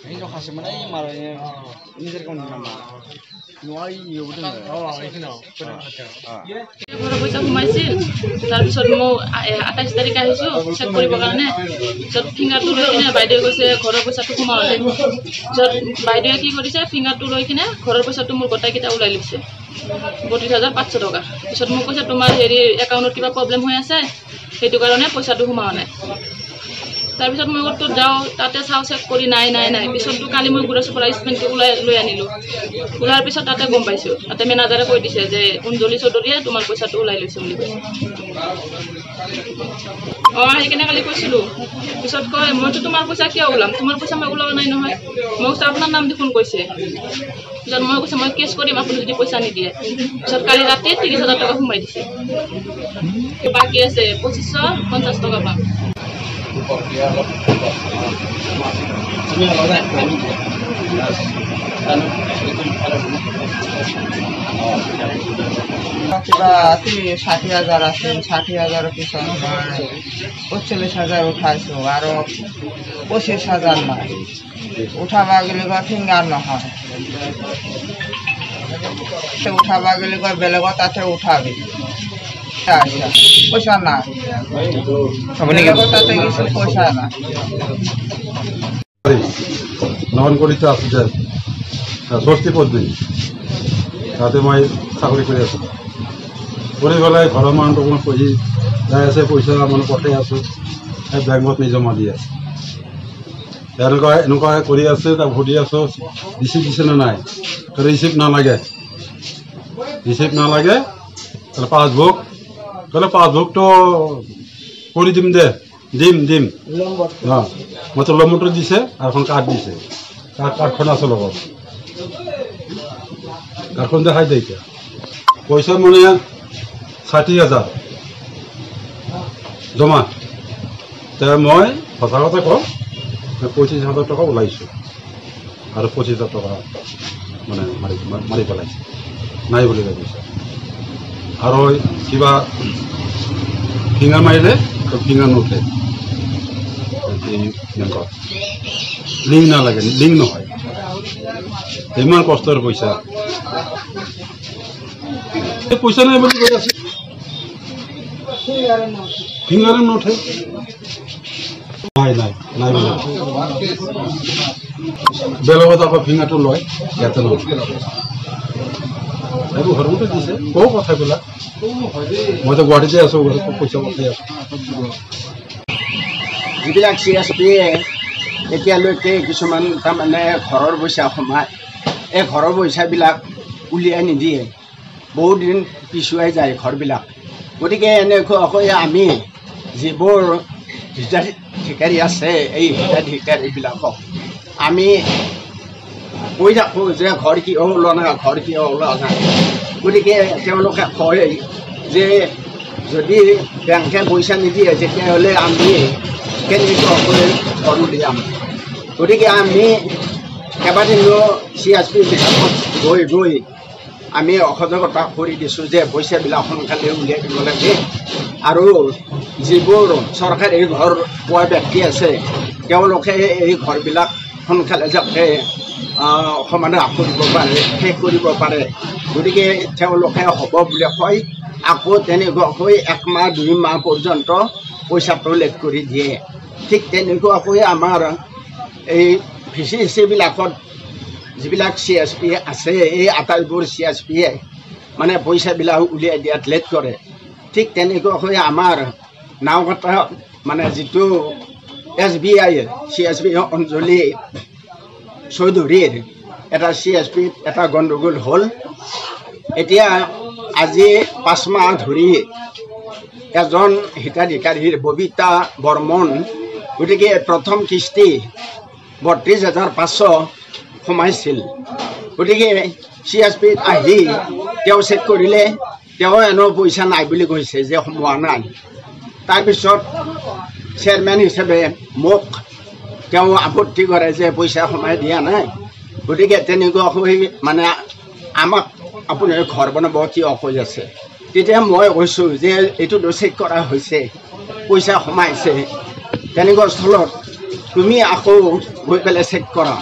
Ini lo kasih mana ini malah ini terkon nama. Nuai yo betul. Oh, ini no. ঘৰৰ পইচা সোমাইছিল তাৰপিছত মই 28 তাৰিখ আহিছো চেক কৰিব কাৰণে যত ফিংগাৰটো লৈ কিনে বাইদেউ কৈছে ঘৰৰ পইচাটো সোমাওলে যত বাইদেউয়ে কি কৰিছে ফিংগাৰটো লৈ কিনে ঘৰৰ পইচাটো মোৰ গটাই কিটা উলাই লৈছে 32500 টকা পিছত মোক কৈছে তোমাৰ হেৰি একাউণ্টত কিবা প্ৰবলেম হৈ আছে সেইটো কাৰণে পইচাটো সোমাৱা নাই তাৰপিছত মই গটো যাও তাতে চাও চেক কৰি নাই পিছতটো কালি মই গুৰাছ পৰা স্পেনটো উলাই লৈ আনিলো উলাৰ পিছত তাতে গম পাইছো তাতে মেনেজাৰে কৈ দিছে যে অঞ্জলি চৌধুৰীয়ে তোমাৰ পইচাটো উলাই লৈছে বুলি কৈছে সেইকাৰণে কালি কৈছিলো পিছত কয় মইতো তোমাৰ পইচা কিয় ওলাম তোমাৰ পইচা মই ওলাব নাই নহয় মই আপোনাৰ নাম দি ফোন কৈছে পিছত মই কৈছে মই কেছ কৰিম আপুনি যদি পইচা নিদিয়ে পিছত কালি ৰাতি 30000 টকা সোমাই দিছে বাকি আছে 2550 টকা পাম ষাঠি হাজার আছে 60,000 পিছন 45,000 উঠাইছো আর 25,000 না উঠাবা গেলে ফিঙ্গার নহয় উঠাবা গেলে বেলেগত তাতে উঠাবি পয়সা না তাতে কিছু পয়সা না নগন করিতে আসছে ষষ্ঠী পদ্ধতি তাতে মই চাকরি করে আছো করে পেলাই ঘৰৰ মানুহটো মই পঢ়ি যাই আছে পইচা মানে পঠাই আছো বেংকত নি জমা দি আছে এনেকুৱা কৰি আছে তাক সুধি আছো ৰিচিপ্ট দিছে নে নাই ৰিচিপ্ট নালাগে তাহলে পাসবুক তাহলে পাসবুকটো কৰি দিম দে দিম মতো লম্বটো দিছে আর এখন কার্ড দিছে কার্ডখন আছে লগত কার্ডখন দেখাই দে এতিয়া পয়সা মানে 60,000 জমা তে মই সঁচা কথা কওঁ 25,000 টকা ওলাইছো আর 25,000 টকা মানে মারি পেলাইছে নাই বুলি কৈছে আর কিবা ফিঙ্গার মারিলে ফিঙ্গার নুঠে লিঙ্ক না লাগে লিঙ্ক নহয় ইমান কষ্টৰ পইচা পইচা নাই বুলি কৈ আছে ফিঙ্গাৰ নুঠে নাই বেলেগত আকৌ ফিঙ্গাৰটো লয় ইয়াতে নহয় এইবোৰ ঘৰতে দিছে কওঁ কথাবিলাক মইতো গুৱাহাটীতে আছো পইচা পঠাই আছো যিবিলাক CSP এতিয়ালৈকে কিছুমান তাৰমানে ঘৰৰ পইচা সোমায় এই ঘৰৰ পইচাবিলাক উলিয়াই নিদিয়ে বহুত দিন পিছুৱাই যায় ঘৰবিলাক গতিকে এনেকৈ আমি যিবোৰ হিতাধিকাৰী আছে এই হিতাধিকাৰীবিলাকক আমি কৈ থাকোঁ যে ঘৰ কিয় ওলোৱা নাই গতিকে তেওঁলোকে কয় যে যদি বেংকে পইচা নিদিয়ে তেতিয়াহ'লে আমি কেনেকৈ ঘৰ উলিয়াম গতিকে আমি কেইবাদিনো CSP বিলাকত গৈ আমি অসহযোগতা কৰি দিছোঁ যে পইচাবিলাক সোনকালে উলিয়াই দিব লাগে আৰু যিবোৰ চৰকাৰী ঘৰ পোৱা ব্যক্তি আছে তেওঁলোকে এই ঘৰবিলাক সোনকালে যাতে সমাধান কৰিব পাৰে শেষ কৰিব পাৰে গতিকে তেওঁলোকে হ'ব বুলি কয় আকৌ তেনেকুৱাকৈ 1 মাহ 2 মাহ পৰ্যন্ত পইচাটো লেট কৰি দিয়ে ঠিক তেনেকুৱাকৈ আমাৰ এই VCC-বিলাকত যিবিলাক CSP আছে এই আটাইবোৰ CSP-য়ে মানে পইচাবিলাক উলিয়াই দিয়াত লেট কৰে ঠিক তেনেকুৱাকৈ আমাৰ নাওকটা মানে যিটো SBI CSP অঞ্জলি চৌধুৰীৰ এটা CSP এটা গণ্ডগোল হ'ল এতিয়া আজি 5 মাহ ধৰি এজন হিতাধিকাৰীৰ ববিতা বৰ্মন গতিকে প্ৰথম কিস্তি 32,500 সোমাইছিল গতিকে CSP আহি তেওঁ চেক কৰিলে তেওঁ এনে পইচা নাই বুলি কৈছে যে সোমোৱা নাই তাৰপিছত চেয়াৰমেন হিচাপে মোক তেওঁ আপত্তি কৰে যে পইচা সোমাই দিয়া নাই গতিকে তেনেকুৱা হৈ মানে আমাক আপুনি ঘৰ বনাব কিয় কৈ আছে তেতিয়া মই কৈছোঁ যে এইটোতো চেক কৰা হৈছে, পইচা সোমাইছে, তেনেকুৱা স্থলত তুমি আকৌ গৈ পেলাই চেক কৰা।